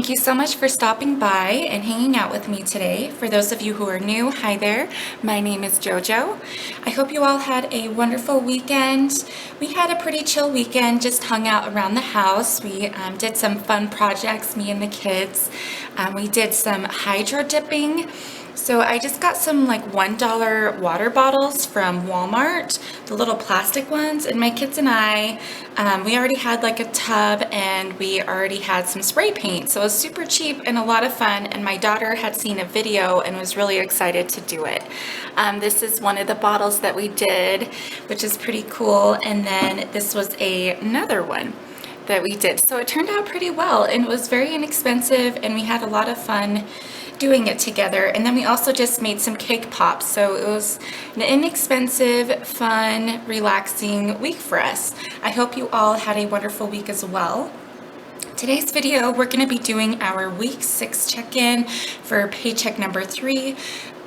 Thank you so much for stopping by and hanging out with me today. For those of you who are new, hi there. My name is JoJo. I hope you all had a wonderful weekend. We had a pretty chill weekend, just hung out around the house. We did some fun projects, me and the kids. We did some hydro dipping. So I just got some like $1 water bottles from Walmart, the little plastic ones, and my kids and I, we already had like a tub and we already had some spray paint. So it was super cheap and a lot of fun, and my daughter had seen a video and was really excited to do it. This is one of the bottles that we did, which is pretty cool, and then this was another one that we did. So it turned out pretty well and it was very inexpensive and we had a lot of fun doing it together. And then we also just made some cake pops. So it was an inexpensive, fun, relaxing week for us. I hope you all had a wonderful week as well. Today's video, we're going to be doing our week 6 check-in for paycheck number 3.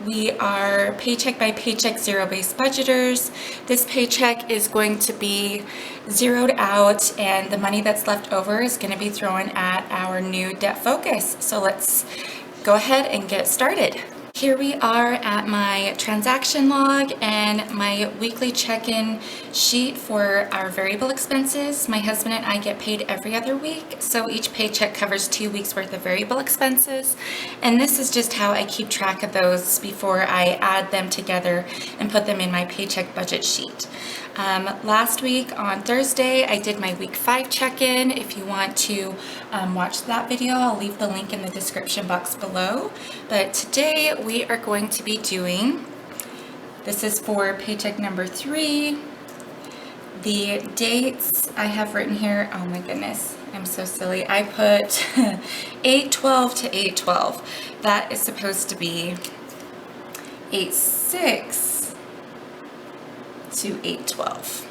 We are paycheck by paycheck zero-based budgeters. This paycheck is going to be zeroed out and the money that's left over is going to be thrown at our new debt focus. So let's go ahead and get started. Here we are at my transaction log and my weekly check-in sheet for our variable expenses. My husband and I get paid every other week, so each paycheck covers 2 weeks worth of variable expenses. And this is just how I keep track of those before I add them together and put them in my paycheck budget sheet. Last week on Thursday, I did my week 5 check-in. If you want to watch that video, I'll leave the link in the description box below. But today we are going to be doing, this is for paycheck number 3. The dates I have written here, oh my goodness, I'm so silly. I put 8/12 to 8/12. That is supposed to be 8/6 to 8/12.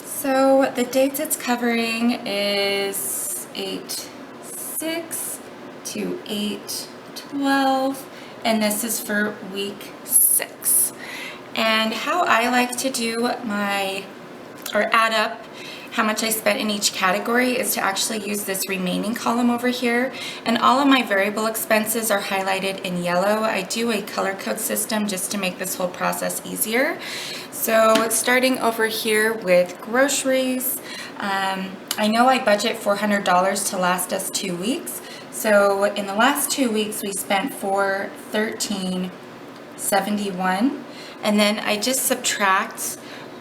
So the dates it's covering is 8/6 to 8/12, and this is for week 6. And how I like to do add up how much I spent in each category is to actually use this remaining column over here, and all of my variable expenses are highlighted in yellow. I do a color code system just to make this whole process easier. So starting over here with groceries, I know I budget $400 to last us 2 weeks. So in the last 2 weeks we spent $413.71, and then I just subtract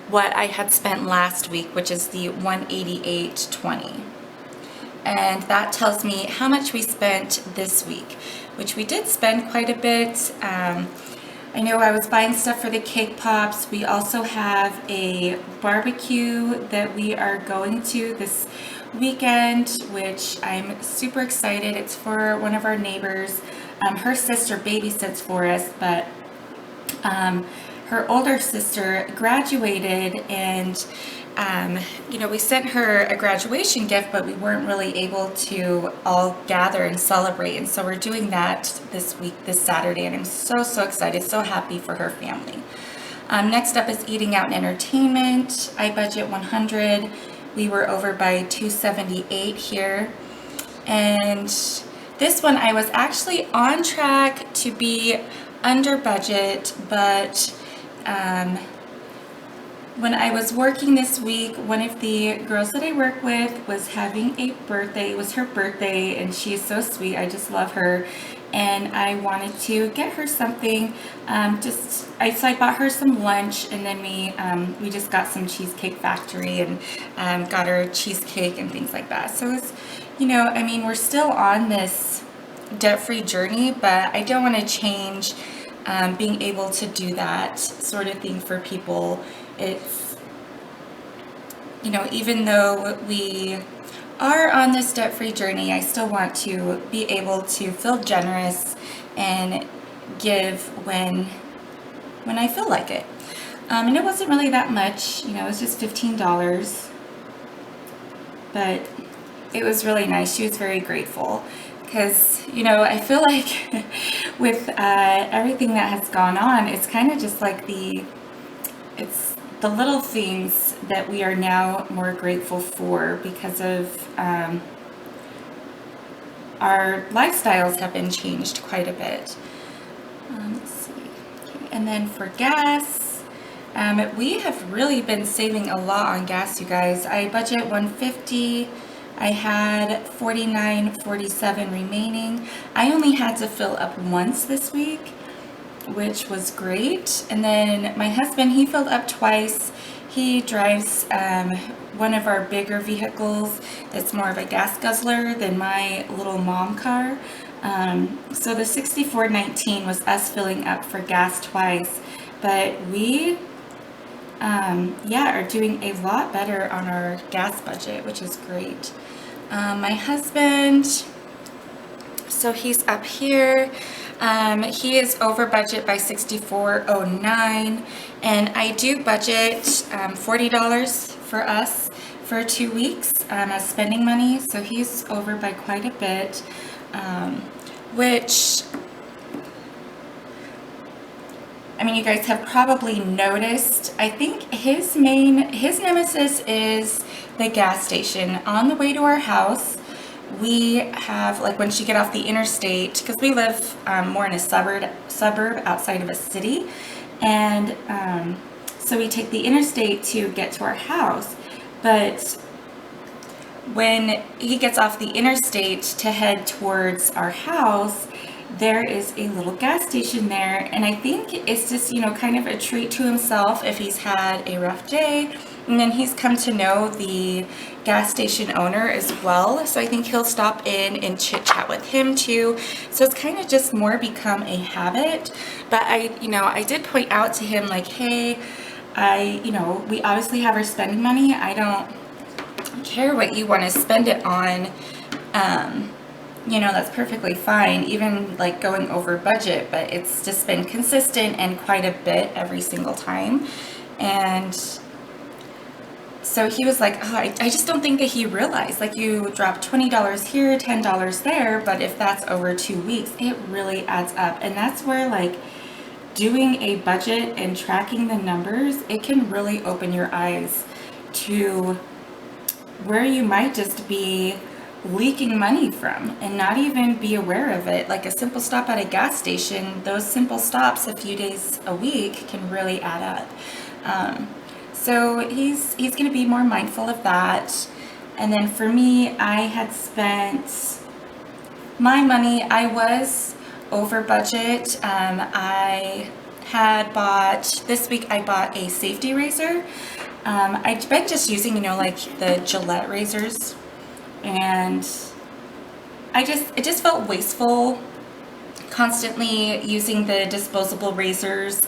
what I had spent last week, which is the $188.20. And that tells me how much we spent this week, which we did spend quite a bit. I know I was buying stuff for the cake pops. We also have a barbecue that we are going to this weekend, which I'm super excited. It's for one of our neighbors. Her sister babysits for us, but her older sister graduated, and we sent her a graduation gift, but we weren't really able to all gather and celebrate, and so we're doing that this week, this Saturday, and I'm so excited, so happy for her family. Next up is eating out and entertainment. I budget $100. We were over by $278 here, and this one I was actually on track to be under budget, but when I was working this week, one of the girls that I work with was having a birthday. It was her birthday, and she is so sweet. I just love her, and I wanted to get her something. So I bought her some lunch, and then we just got some Cheesecake Factory and got her cheesecake and things like that. So it's, we're still on this debt-free journey, but I don't want to change being able to do that sort of thing for people. It's, even though we are on this debt-free journey, I still want to be able to feel generous and give when I feel like it. And it wasn't really that much, it was just $15, but it was really nice. She was very grateful. Because, I feel like with everything that has gone on, it's kind of just like it's the little things that we are now more grateful for because of our lifestyles have been changed quite a bit. Let's see. Okay. And then for gas, we have really been saving a lot on gas, you guys. I budget $150. I had $49.47 remaining. I only had to fill up once this week, which was great. And then my husband, he filled up twice. He drives one of our bigger vehicles that's more of a gas guzzler than my little mom car. So the $64.19 was us filling up for gas twice, but we are doing a lot better on our gas budget, which is great. My husband, so he's up here. He is over budget by $64.09, and I do budget $40 for us for 2 weeks as spending money, so he's over by quite a bit, which, I mean, you guys have probably noticed, I think his nemesis is the gas station. On the way to our house, we have, like, once you get off the interstate, because we live more in a suburb outside of a city, and so we take the interstate to get to our house, but when he gets off the interstate to head towards our house, there is a little gas station there, and I think it's just, you know, kind of a treat to himself if he's had a rough day. And then he's come to know the gas station owner as well, so I think he'll stop in and chit chat with him too. So it's kind of just more become a habit. But I did point out to him, like, hey, we obviously have our spending money. I don't care what you want to spend it on. That's perfectly fine, even like going over budget, but it's just been consistent and quite a bit every single time. And so he was like, oh, I just don't think that he realized, like, you drop $20 here, $10 there, but if that's over 2 weeks, it really adds up. And that's where, like, doing a budget and tracking the numbers, it can really open your eyes to where you might just be leaking money from and not even be aware of it. Like a simple stop at a gas station, those simple stops a few days a week can really add up. So he's going to be more mindful of that. And then for me, I had spent my money. I was over budget. This week I bought a safety razor. I've been just using, like the Gillette razors, and it just felt wasteful constantly using the disposable razors.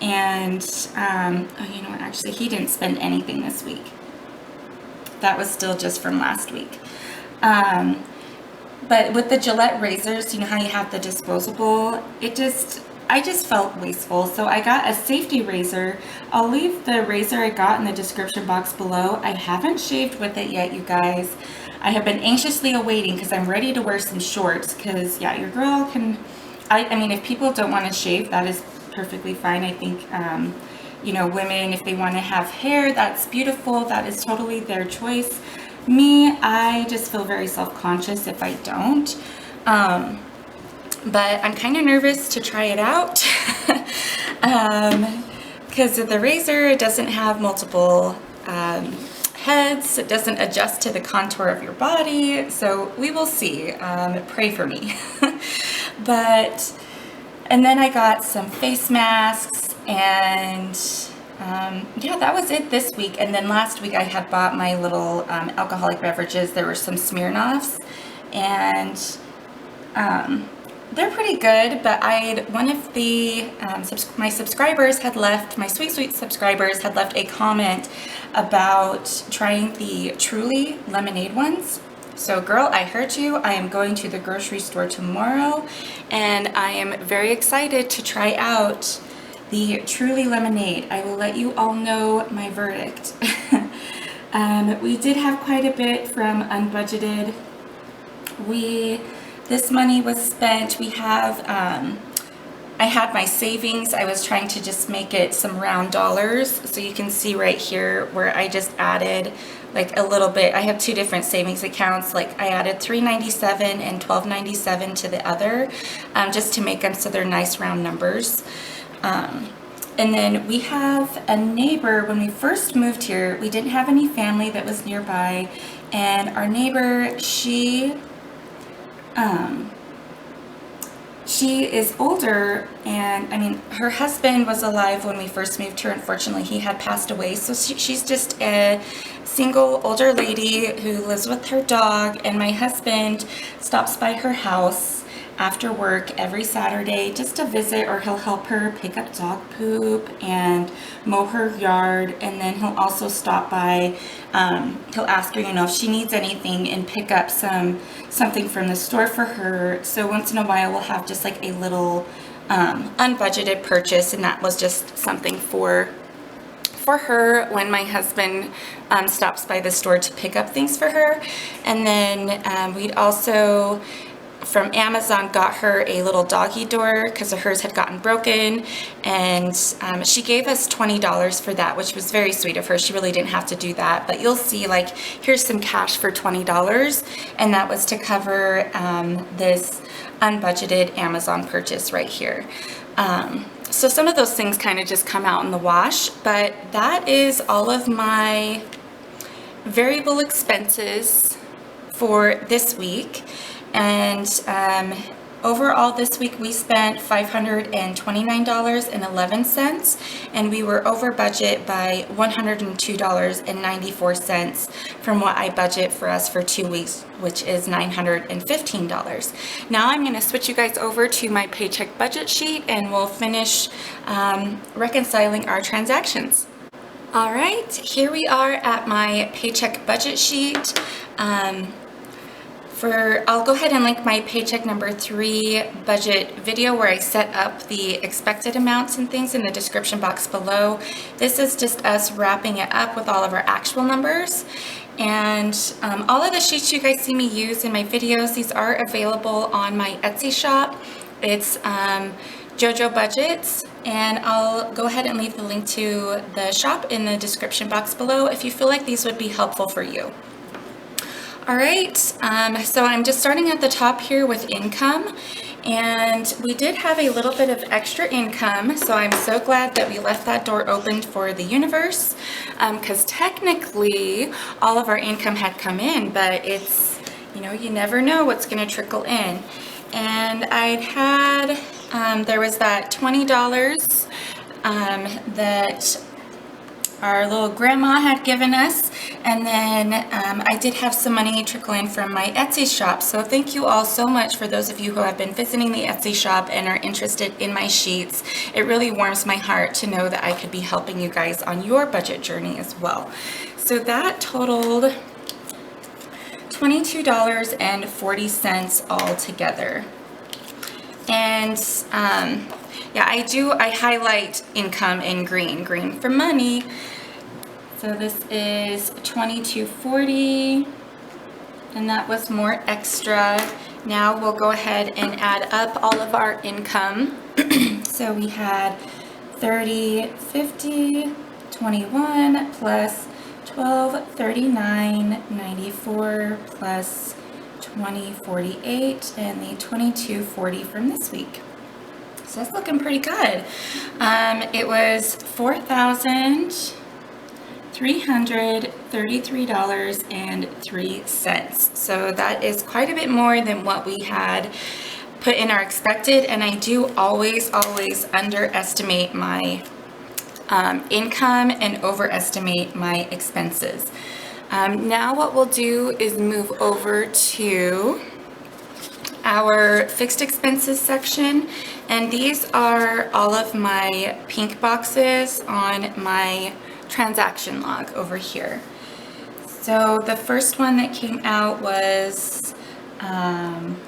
And actually he didn't spend anything this week. That was still just from last week. But with the Gillette razors, you know how you have the disposable, I just felt wasteful. So I got a safety razor. I'll leave the razor I got in the description box below. I haven't shaved with it yet, you guys. I have been anxiously awaiting because I'm ready to wear some shorts, because your girl can, I mean, if people don't want to shave, that is perfectly fine. I think, women, if they want to have hair, that's beautiful. That is totally their choice. Me, I just feel very self-conscious if I don't. But I'm kind of nervous to try it out because the razor, it doesn't have multiple heads. It doesn't adjust to the contour of your body. So we will see. Pray for me. And then I got some face masks, and that was it this week. And then last week I had bought my little alcoholic beverages. There were some Smirnoffs, and they're pretty good, but one of the my subscribers had left, my sweet subscribers had left a comment about trying the Truly lemonade ones. So girl, I heard you. I am going to the grocery store tomorrow, and I am very excited to try out the Truly lemonade. I will let you all know my verdict. We did have quite a bit from unbudgeted. This money was spent. We have, I had my savings. I was trying to just make it some round dollars. So you can see right here where I just added like a little bit. I have two different savings accounts. Like I added $3.97 and $12.97 to the other, just to make them so they're nice round numbers. And then we have a neighbor. When we first moved here, we didn't have any family that was nearby, and our neighbor, she is older, and I mean, her husband was alive when we first moved here. Unfortunately, he had passed away, so she's just a single older lady who lives with her dog, and my husband stops by her house after work every Saturday just to visit, or he'll help her pick up dog poop and mow her yard. And then he'll also stop by, he'll ask her, you know, if she needs anything, and pick up something from the store for her. So once in a while we'll have just like a little unbudgeted purchase, and that was just something for her when my husband stops by the store to pick up things for her. And then we'd also, from Amazon, got her a little doggy door because hers had gotten broken, and she gave us $20 for that, which was very sweet of her. She really didn't have to do that, but you'll see, like, here's some cash for $20, and that was to cover this unbudgeted Amazon purchase right here. So some of those things kind of just come out in the wash, but that is all of my variable expenses for this week. And overall this week we spent $529.11, and we were over budget by $102.94 from what I budget for us for 2 weeks, which is $915. Now I'm going to switch you guys over to my paycheck budget sheet, and we'll finish reconciling our transactions. All right, here we are at my paycheck budget sheet. I'll go ahead and link my paycheck number 3 budget video where I set up the expected amounts and things in the description box below. This is just us wrapping it up with all of our actual numbers. And all of the sheets you guys see me use in my videos, these are available on my Etsy shop. It's JoJo Budgets, and I'll go ahead and leave the link to the shop in the description box below if you feel like these would be helpful for you. All right, so I'm just starting at the top here with income, and we did have a little bit of extra income, so I'm so glad that we left that door open for the universe, because technically all of our income had come in, but it's, you know, you never know what's going to trickle in. And I'd had, there was that $20 that our little grandma had given us, and then I did have some money trickle in from my Etsy shop. So thank you all so much for those of you who have been visiting the Etsy shop and are interested in my sheets. It really warms my heart to know that I could be helping you guys on your budget journey as well. So that totaled $22.40 all together. And yeah, I highlight income in green for money. So this is $22.40, and that was more extra. Now we'll go ahead and add up all of our income. So we had $30.50, $21 plus $12.39.94 plus $20.48, and the $22.40 from this week. So that's looking pretty good. It was $4,333.03. So that is quite a bit more than what we had put in our expected, and I do always underestimate my income and overestimate my expenses. Now what we'll do is move over to our fixed expenses section, and these are all of my pink boxes on my transaction log over here. So the first one that came out was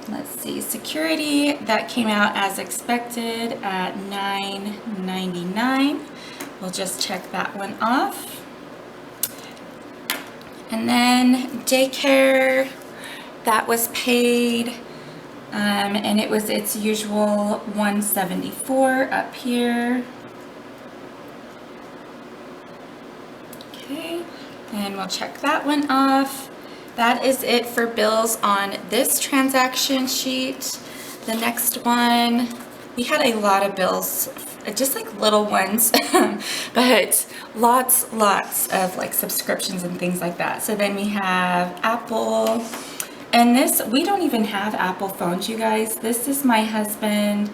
let's see, security. That came out as expected at $9.99. We'll just check that one off. And then daycare, that was paid and it was its usual $174 up here. Okay, and we'll check that one off. That is it for bills on this transaction sheet. The next one, we had a lot of bills, just like little ones, but lots of like subscriptions and things like that. So then we have Apple, and this, we don't even have Apple phones, you guys. This is my husband.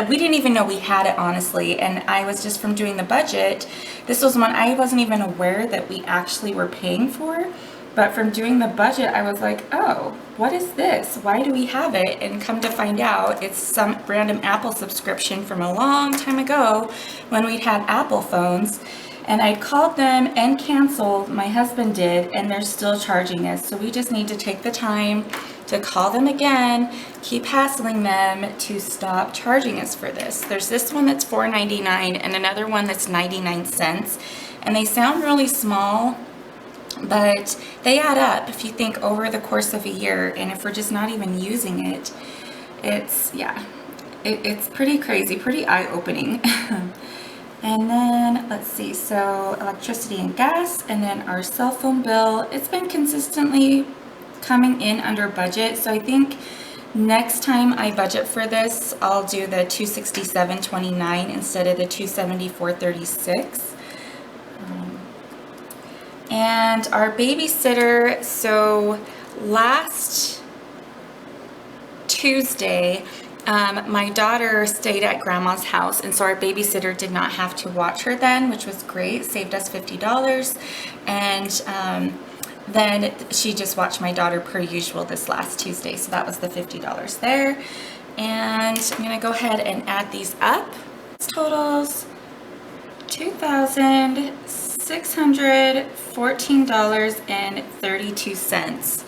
We didn't even know we had it, honestly, and I was just from doing the budget. This was one I wasn't even aware that we actually were paying for, but from doing the budget, I was like, oh, what is this? Why do we have it? And come to find out, it's some random Apple subscription from a long time ago when we'd had Apple phones. And I called them and canceled, my husband did, and they're still charging us. So we just need to take the time to call them again, keep hassling them to stop charging us for this. There's this one that's $4.99 and another one that's 99 cents. And they sound really small, but they add up if you think over the course of a year. And if we're just not even using it, it's, yeah, it's pretty crazy, pretty eye-opening. And then, let's see, so electricity and gas, and then our cell phone bill. It's been consistently coming in under budget. So I think next time I budget for this, I'll do the $267.29 instead of the $274.36. And our babysitter, so last Tuesday, my daughter stayed at grandma's house, and so our babysitter did not have to watch her then, which was great, saved us $50. And then she just watched my daughter per usual this last Tuesday, so that was the $50 there. And I'm gonna go ahead and add these up. This totals $2,614.32.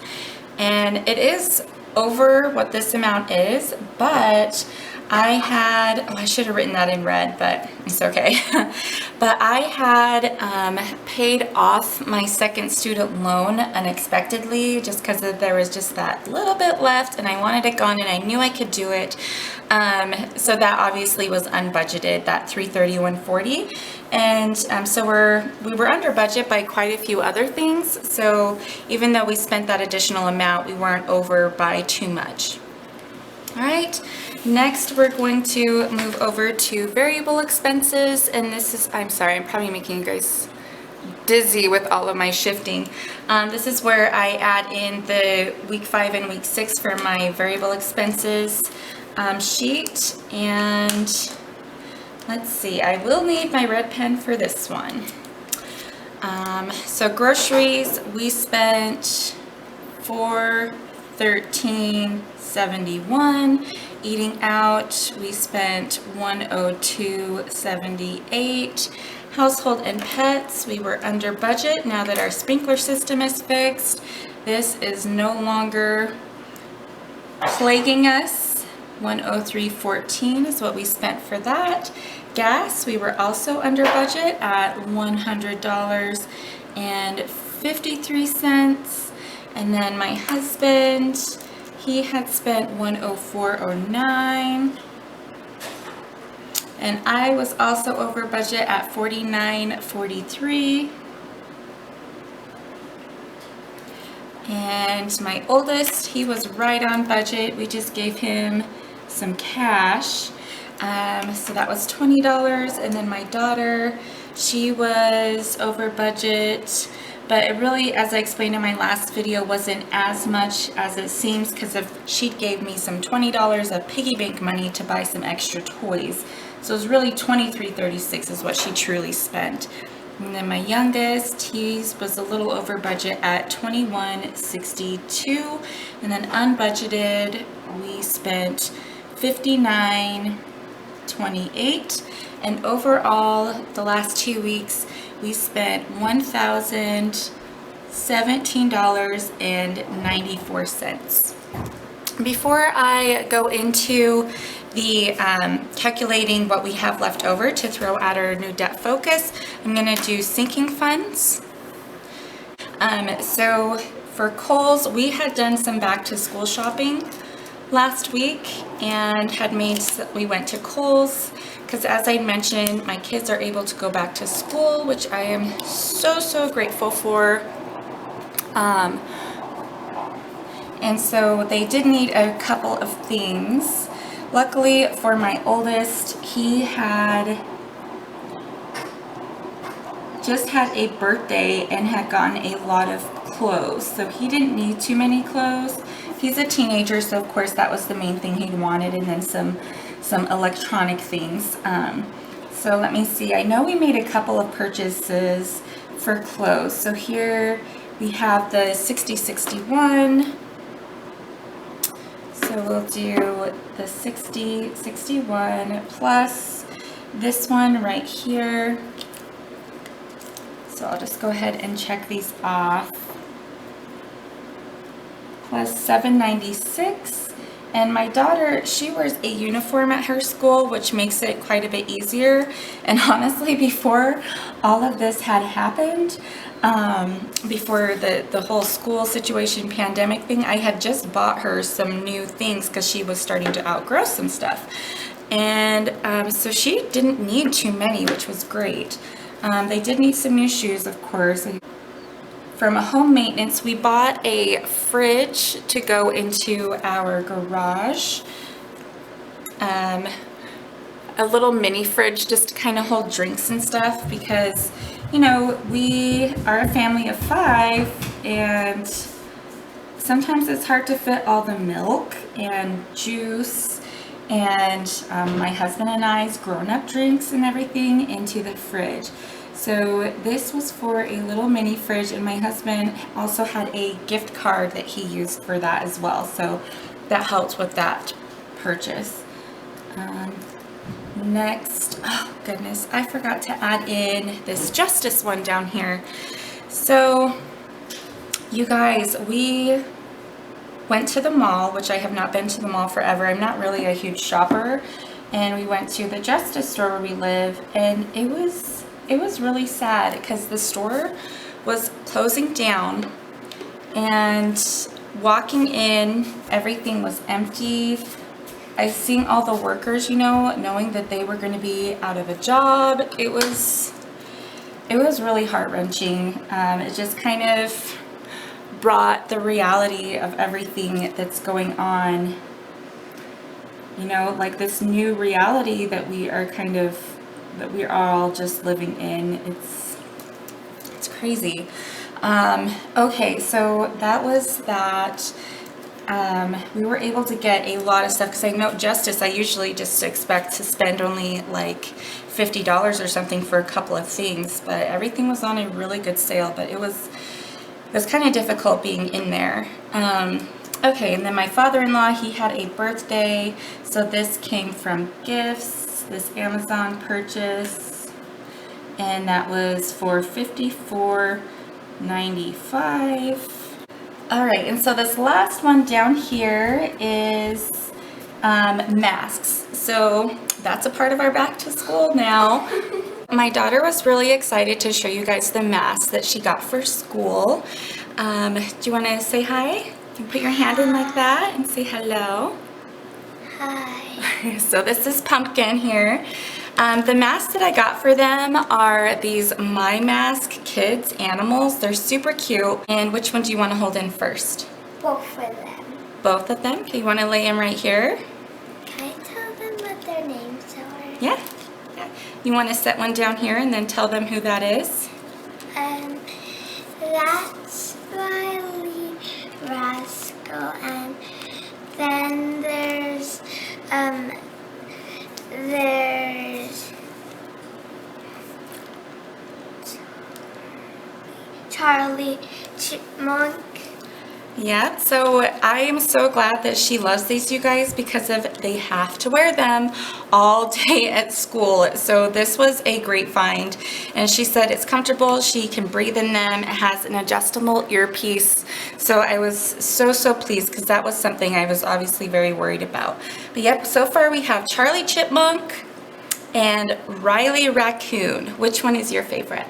And it is over what this amount is, but I had, oh, I should have written that in red, but it's okay. But I had paid off my second student loan unexpectedly, just because there was just that little bit left, and I wanted it gone, and I knew I could do it. So that obviously was unbudgeted, that $331.40, and so we were under budget by quite a few other things. So even though we spent that additional amount, we weren't over by too much. All right, next we're going to move over to variable expenses, and this is, I'm sorry, I'm probably making you guys dizzy with all of my shifting. This is where I add in the week 5 and week 6 for my variable expenses sheet. And let's see, I will need my red pen for this one. So groceries, we spent $413.71. Eating out, we spent $102.78. Household and pets, we were under budget now that our sprinkler system is fixed. This is no longer plaguing us. $103.14 is what we spent for that. Gas, we were also under budget at $100.53. And then my husband, he had spent $104.09. And I was also over budget at $49.43. And my oldest, he was right on budget. We just gave him some cash. So that was $20. And then my daughter, she was over budget. But it really, as I explained in my last video, wasn't as much as it seems, because she gave me some $20 of piggy bank money to buy some extra toys. So it was really $23.36 is what she truly spent. And then my youngest, he was a little over budget at $21.62. And then unbudgeted, we spent $59.28. And overall, the last 2 weeks, we spent $1,017.94. Before I go into the calculating what we have left over to throw at our new debt focus, I'm going to do sinking funds. So for Kohl's, we had done some back to school shopping. last week and we went to Kohl's because, as I mentioned, my kids are able to go back to school, which I am so grateful for. And so they did need a couple of things. Luckily for my oldest, he had just had a birthday and had gotten a lot of clothes, so he didn't need too many clothes. He's a teenager, so of course that was the main thing he wanted, and then some electronic things. So let me see, I know we made a couple of purchases for clothes. So here we have the 60-61. So we'll do the 60-61 plus this one right here. So I'll just go ahead and check these off. Plus $7.96. And my daughter, she wears a uniform at her school, which makes it quite a bit easier. And honestly, before all of this had happened, before the whole school situation, pandemic thing, I had just bought her some new things because she was starting to outgrow some stuff. And so she didn't need too many, which was great. They did need some new shoes, of course. From a home maintenance, we bought a fridge to go into our garage. A little mini fridge just to kind of hold drinks and stuff because, you know, we are a family of 5 and sometimes it's hard to fit all the milk and juice and my husband and I's grown-up drinks and everything into the fridge. So this was for a little mini fridge, and my husband also had a gift card that he used for that as well. So that helped with that purchase. Next, oh goodness, I forgot to add in this Justice one down here. So you guys, we went to the mall, which I have not been to the mall forever. I'm not really a huge shopper. And we went to the Justice store where we live, and it was really sad because the store was closing down, and walking in, everything was empty. I seen all the workers, you know, knowing that they were going to be out of a job. It was really heart-wrenching. It just kind of brought the reality of everything that's going on, you know, like this new reality that we are all just living in. It's crazy. Okay, so that was that. We were able to get a lot of stuff because I know Justice, I usually just expect to spend only like $50 or something for a couple of things, but everything was on a really good sale, but it was kind of difficult being in there. Okay, and then my father-in-law, he had a birthday, so this came from gifts, this Amazon purchase, and that was for $54.95. All right, and so this last one down here is masks. So that's a part of our back to school now. My daughter was really excited to show you guys the mask that she got for school. Do you want to say hi? You can put your hand in like that and say hello. Hi. So this is Pumpkin here. The masks that I got for them are these My Mask Kids animals. They're super cute. And which one do you want to hold in first? Both of them. Both of them? Okay, you want to lay them right here? Can I tell them what their names are? Yeah. You want to set one down here and then tell them who that is? That's Riley Rascal, and then there's Charlie Chipmunk. Yeah, so I am so glad that she loves these, you guys, because they have to wear them all day at school. So this was a great find, and she said it's comfortable, she can breathe in them, it has an adjustable earpiece. So I was so pleased because that was something I was obviously very worried about. But yep, so far we have Charlie Chipmunk and Riley Raccoon. Which one is your favorite?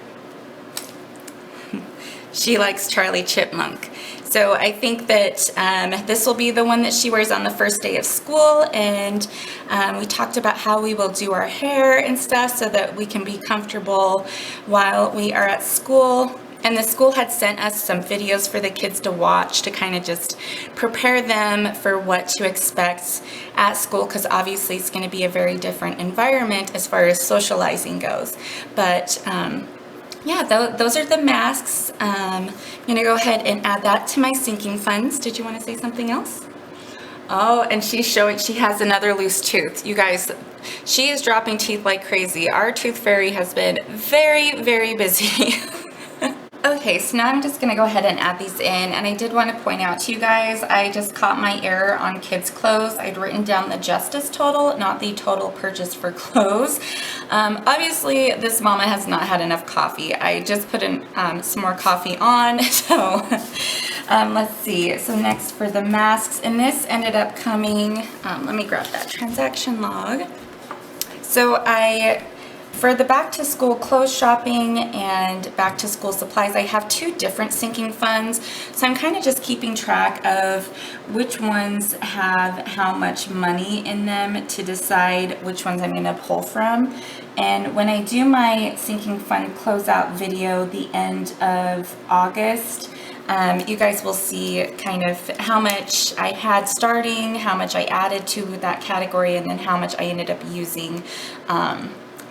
She likes Charlie Chipmunk. So I think that this will be the one that she wears on the first day of school, and we talked about how we will do our hair and stuff so that we can be comfortable while we are at school. And the school had sent us some videos for the kids to watch to kind of just prepare them for what to expect at school, because obviously it's going to be a very different environment as far as socializing goes. But yeah, those are the masks. I'm going to go ahead and add that to my sinking funds. Did you want to say something else? Oh, and she's showing she has another loose tooth. You guys, she is dropping teeth like crazy. Our tooth fairy has been very, very busy. Okay, so now I'm just going to go ahead and add these in, and I did want to point out to you guys, I just caught my error on kids' clothes. I'd written down the justice total, not the total purchase for clothes. Obviously, this mama has not had enough coffee. I just put in some more coffee on, so let's see. So next for the masks, and this ended up coming, let me grab that transaction log. So for the back to school clothes shopping and back to school supplies, I have two different sinking funds. So I'm kind of just keeping track of which ones have how much money in them to decide which ones I'm going to pull from. And when I do my sinking fund closeout video the end of August, you guys will see kind of how much I had starting, how much I added to that category, and then how much I ended up using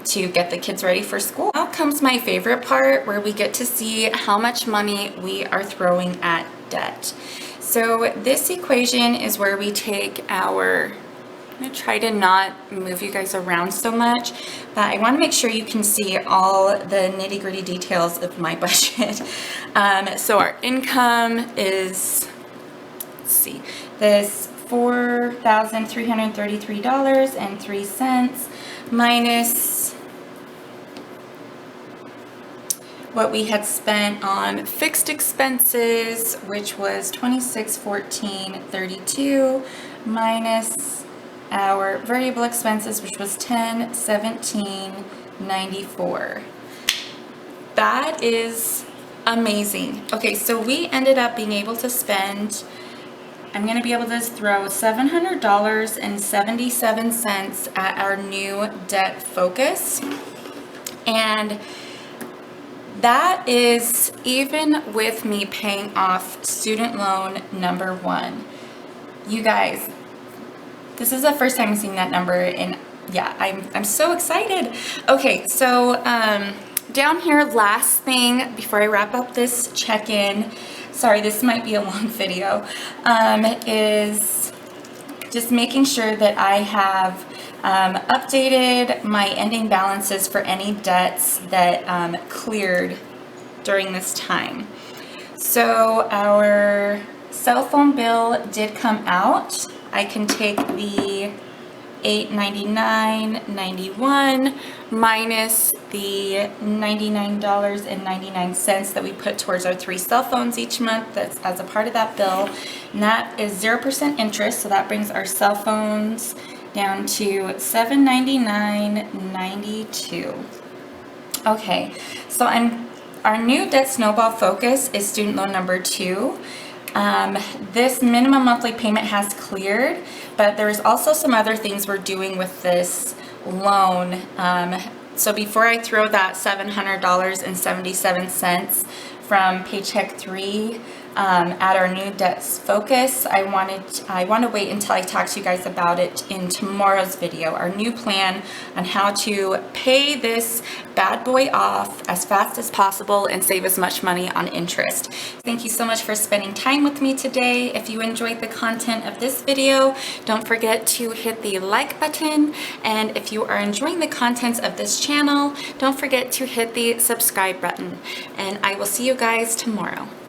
to get the kids ready for school. Now comes my favorite part, where we get to see how much money we are throwing at debt. So this equation is where we take our, I'm going to try to not move you guys around so much, but I want to make sure you can see all the nitty-gritty details of my budget. So our income is, let's see, this $4,333.03 minus what we had spent on fixed expenses, which was $2614.32, minus our variable expenses, which was $1017.94. That is amazing. Okay, so we ended up being able to spend, I'm going to be able to throw $700.77 at our new debt focus, and that is even with me paying off student loan number 1. You guys, this is the first time I'm seeing that number, and yeah, I'm so excited. Okay, so down here, last thing before I wrap up this check-in, sorry, this might be a long video, is just making sure that I have updated my ending balances for any debts that cleared during this time. So our cell phone bill did come out. I can take the $899.91 minus the $99.99 that we put towards our 3 cell phones each month. That's as a part of that bill, and that is 0% interest. So that brings our cell phones down to $799.92. Okay, so our new debt snowball focus is student loan number 2. This minimum monthly payment has cleared, but there's also some other things we're doing with this loan. So before I throw that $700.77 from Paycheck 3 at our new debt focus, I want to wait until I talk to you guys about it in tomorrow's video, our new plan on how to pay this bad boy off as fast as possible and save as much money on interest. Thank you so much for spending time with me today. If you enjoyed the content of this video, don't forget to hit the like button, and if you are enjoying the contents of this channel, don't forget to hit the subscribe button, and I will see you guys tomorrow.